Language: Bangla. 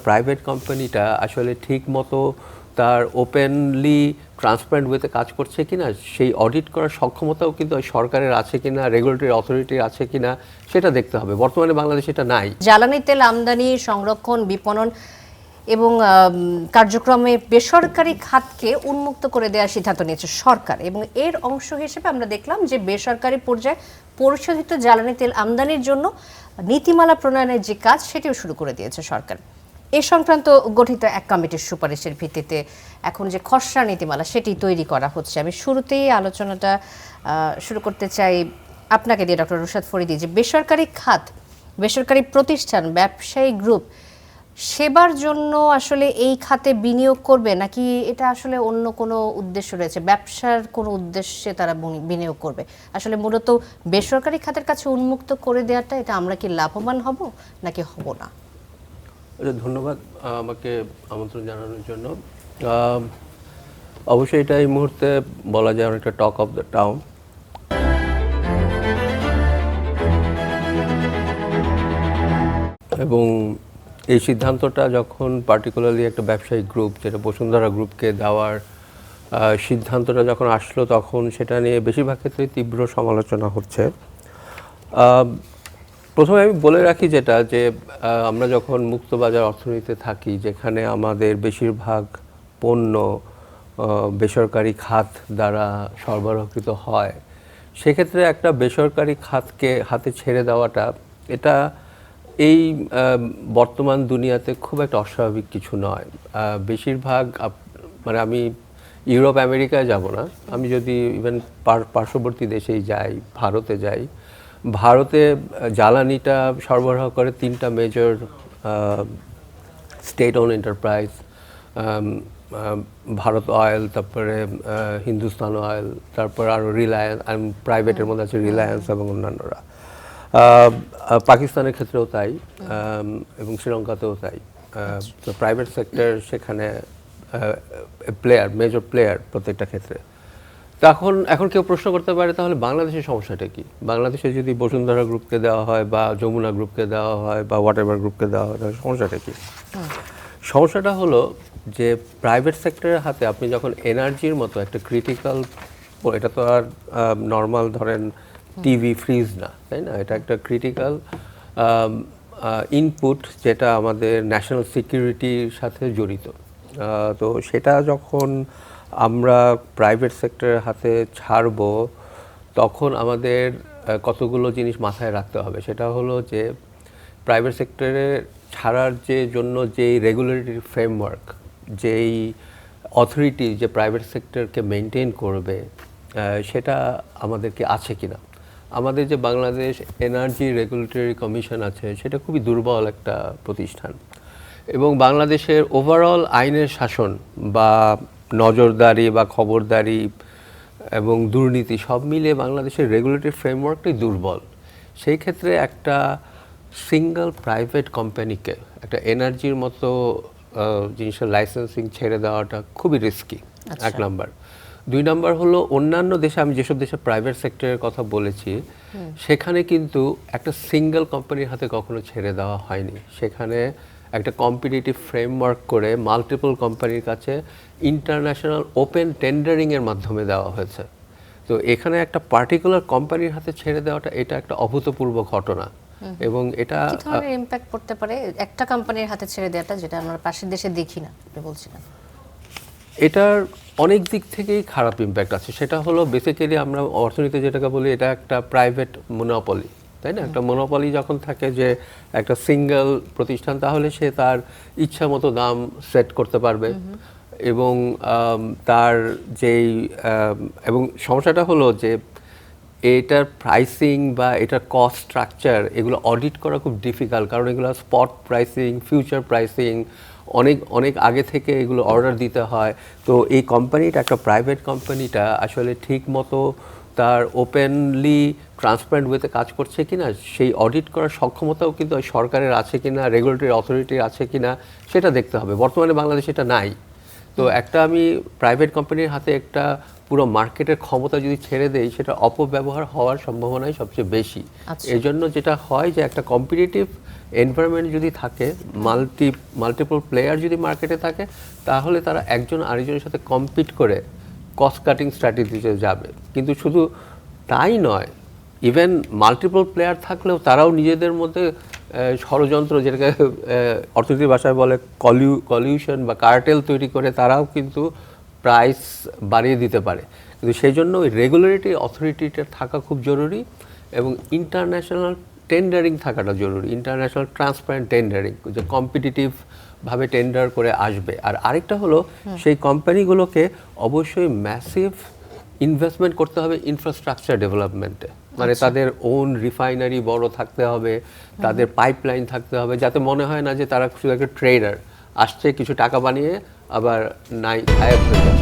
প্রাইভেট কোম্পানিটা আসলে ঠিক মতো তার ওপেনলি ট্রান্সপারেন্ট ওয়েতে কাজ করছে কিনা, সেই অডিট করার সক্ষমতাও কিন্তু ওই সরকারের আছে কিনা, রেগুলেটরি অথরিটির আছে কিনা, সেটা দেখতে হবে। বর্তমানে বাংলাদেশে এটা নাই। জ্বালানি তেল আমদানি, সংরক্ষণ, বিপণন এবং কার্যক্রমে বেসরকারি খাতকে উন্মুক্ত করে দেওয়ার সিদ্ধান্ত নিয়েছে সরকার, এবং এর অংশ হিসেবে আমরা দেখলাম যে বেসরকারি পর্যায়ে পরিশোধিত জ্বালানি তেল আমদানির জন্য নীতিমালা প্রণয়নের যে কাজ সেটিও শুরু করে দিয়েছে সরকার। এ সংক্রান্ত গঠিত এক কমিটির সুপারিশের ভিত্তিতে এখন যে খসড়া নীতিমালা সেটি তৈরি করা হচ্ছে। আমি শুরুতেই আলোচনাটা শুরু করতে চাই আপনাকে দিয়ে, ডক্টর রুশাদ ফরিদী, যে বেসরকারি খাত, বেসরকারি প্রতিষ্ঠান, ব্যবসায়ী গ্রুপ সেবার জন্য আসলে এই খাতে বিনিয়োগ করবে, নাকি এটা আসলে অন্য কোনো উদ্দেশ্য রয়েছে, ব্যবসার কোনো উদ্দেশ্যে তারা বিনিয়োগ করবে? আসলে মূলত বেসরকারি খাতের কাছে উন্মুক্ত করে দেওয়াটা, এটা আমরা কি লাভবান হব নাকি হব না? ধন্যবাদ আমাকে আমন্ত্রণ জানানোর জন্য। অবশ্যই এটা এই মুহূর্তে বলা যায় অনেকটা টক অফ দ্য টাউন। এবং এই সিদ্ধান্তটা যখন পার্টিকুলারলি একটা ব্যবসায়িক গ্রুপ, যেটা বসুন্ধরা গ্রুপকে দেওয়ার সিদ্ধান্তটা যখন আসলো, তখন সেটা নিয়ে বেশিরভাগ ক্ষেত্রে তীব্র সমালোচনা হচ্ছে। প্রথমে আমি বলে রাখি যেটা, যে আমরা যখন মুক্তবাজার অর্থনীতিতে থাকি, যেখানে আমাদের বেশিরভাগ পণ্য বেসরকারি খাত দ্বারা সরবরাহকৃত হয়, সেক্ষেত্রে একটা বেসরকারি খাতকে হাতে ছেড়ে দেওয়াটা, এটা এই বর্তমান দুনিয়াতে খুব একটা অস্বাভাবিক কিছু নয়। বেশিরভাগ মানে আমি ইউরোপ আমেরিকায় যাব না, আমি যদি ইভেন পার্শ্ববর্তী দেশেই যাই, ভারতে যাই, ভারতে জ্বালানিটা সরবরাহ করে 3টা major state own enterprise, Bharat oil, তারপরে হিন্দুস্তান অয়েল, তারপর আরও রিলায়েন্স, প্রাইভেটের মধ্যে আছে রিলায়েন্স এবং অন্যান্যরা। পাকিস্তানের ক্ষেত্রেও তাই, এবং শ্রীলঙ্কাতেও তাই। তো প্রাইভেট সেক্টর সেখানে প্লেয়ার, মেজর প্লেয়ার প্রত্যেকটা ক্ষেত্রে। তো এখন কেউ প্রশ্ন করতে পারে, তাহলে বাংলাদেশের সমস্যাটা কি? বাংলাদেশে যদি বসুন্ধরা গ্রুপকে দেওয়া হয়, বা যমুনা গ্রুপকে দেওয়া হয়, বা হোয়াটএভার গ্রুপকে দেওয়া হয়, তাহলে সমস্যাটা কি? সমস্যাটা হলো যে প্রাইভেট সেক্টরের হাতে আপনি যখন এনার্জির মতো একটা ক্রিটিক্যাল, এটা তো আর নর্মাল ধরেন টিভি, ফ্রিজ না, তাই না? এটা একটা ক্রিটিক্যাল ইনপুট, যেটা আমাদের ন্যাশনাল সিকিউরিটির সাথে জড়িত। তো সেটা যখন আমরা প্রাইভেট সেক্টরের হাতে ছাড়ব, তখন আমাদের কতগুলো জিনিস মাথায় রাখতে হবে। সেটা হলো যে প্রাইভেট সেক্টরে ছাড়ার জন্য যেই রেগুলেটরি ফ্রেমওয়ার্ক, যেই অথরিটি যে প্রাইভেট সেক্টরকে মেনটেন করবে, সেটা আমাদেরকে আছে কিনা। আমাদের যে বাংলাদেশ এনার্জি রেগুলেটরি কমিশন আছে, সেটা খুবই দুর্বল একটা প্রতিষ্ঠান, এবং বাংলাদেশের ওভারঅল আইনের শাসন বা নজরদারি বা খবরদারি এবং দুর্নীতি সব মিলিয়ে বাংলাদেশের রেগুলেটরি ফ্রেমওয়ার্কটাই দুর্বল। সেই ক্ষেত্রে একটা সিঙ্গল প্রাইভেট কোম্পানিকে একটা এনার্জির মতো জিনিসের লাইসেন্সিং ছেড়ে দেওয়াটা খুবই রিস্কি, 1 নাম্বার। 2 নাম্বার হলো, অন্যান্য দেশে, আমি যেসব দেশে প্রাইভেট সেক্টরের কথা বলেছি, সেখানে কিন্তু একটা সিঙ্গেল কোম্পানির হাতে কখনো ছেড়ে দেওয়া হয়নি। সেখানে একটা কম্পিটিটিভ ফ্রেমওয়ার্ক করে মাল্টিপল কোম্পানির কাছে ইন্টারন্যাশনাল ওপেন টেন্ডারিংয়ের মাধ্যমে দেওয়া হয়েছে। তো এখানে একটা পার্টিকুলার কোম্পানির হাতে ছেড়ে দেওয়াটা, এটা একটা অভূতপূর্ব ঘটনা। এবং এটা কি ধরনের ইমপ্যাক্ট পড়তে পারে একটা কোম্পানির হাতে ছেড়ে দেওয়াটা, যেটা আমরা পাশের দেশে দেখি না, আপনি বলছিলেন? এটার অনেক দিক থেকেই খারাপ ইমপ্যাক্ট আছে। সেটা হলো বেসিক্যালি আমরা অর্থনীতি যেটাকে বলি, এটা একটা প্রাইভেট মনোপলি, তাই না? একটা মনোপলি যখন থাকে, যে একটা সিঙ্গেল প্রতিষ্ঠান, তাহলে সে তার ইচ্ছা মতো দাম সেট করতে পারবে, এবং তার যেই এবং সমস্যাটা হলো যে এটার প্রাইসিং বা এটার কস্ট স্ট্রাকচার, এগুলো অডিট করা খুব ডিফিকাল্ট, কারণ এগুলো স্পট প্রাইসিং, ফিউচার প্রাইসিং, অনেক আগে থেকে এগুলো অর্ডার দিতে হয়। তো এই কোম্পানিটা, একটা প্রাইভেট কোম্পানিটা আসলে ঠিক মতো তার ওপেনলি ট্রান্সপারেন্ট ওয়েতে কাজ করছে কিনা, সেই অডিট করার সক্ষমতাও কিন্তু সরকারের আছে কিনা, রেগুলেটরি অথরিটির আছে কিনা, সেটা দেখতে হবে। বর্তমানে বাংলাদেশে এটা নাই। তো একটা আমি প্রাইভেট কোম্পানির হাতে একটা পুরো মার্কেটের ক্ষমতা যদি ছেড়ে দেই, সেটা অপব্যবহার হওয়ার সম্ভাবনাই সবচেয়ে বেশি। আচ্ছা। এই জন্য যেটা হয় যে একটা কম্পিটিটিভ এনভায়রনমেন্ট যদি থাকে, মাল্টিপল প্লেয়ার যদি মার্কেটে থাকে, তাহলে তারা একজন আরেকজনের সাথে কম্পিট করে কস্ট কাটিং স্ট্র্যাটেজিতে যাবে। কিন্তু শুধু তাই নয়, ইভেন মাল্টিপল প্লেয়ার থাকলেও তারাও নিজেদের মধ্যে ষড়যন্ত্র, যেটাকে অর্থনীতির ভাষায় বলে কলিউশন বা কার্টেল তৈরি করে তারাও কিন্তু প্রাইস বাড়িয়ে দিতে পারে। কিন্তু সেই জন্য ওই রেগুলেটরি অথরিটিটা থাকা খুব জরুরি, এবং ইন্টারন্যাশনাল টেন্ডারিং থাকাটা জরুরি, ইন্টারন্যাশনাল ট্রান্সপারেন্ট টেন্ডারিং, যে কম্পিটিটিভভাবে টেন্ডার করে আসবে। আর আরেকটা হলো, সেই কোম্পানিগুলোকে অবশ্যই ম্যাসিভ ইনভেস্টমেন্ট করতে হবে ইনফ্রাস্ট্রাকচার ডেভেলপমেন্টে। মানে তাদের ওন রিফাইনারি বড় থাকতে হবে, তাদের পাইপলাইন থাকতে হবে, যাতে মনে হয় না যে তারা শুধু একটা ট্রেডার আসছে, কিছু টাকা বানিয়ে আবার নাই গায়েব হয়ে যাবে।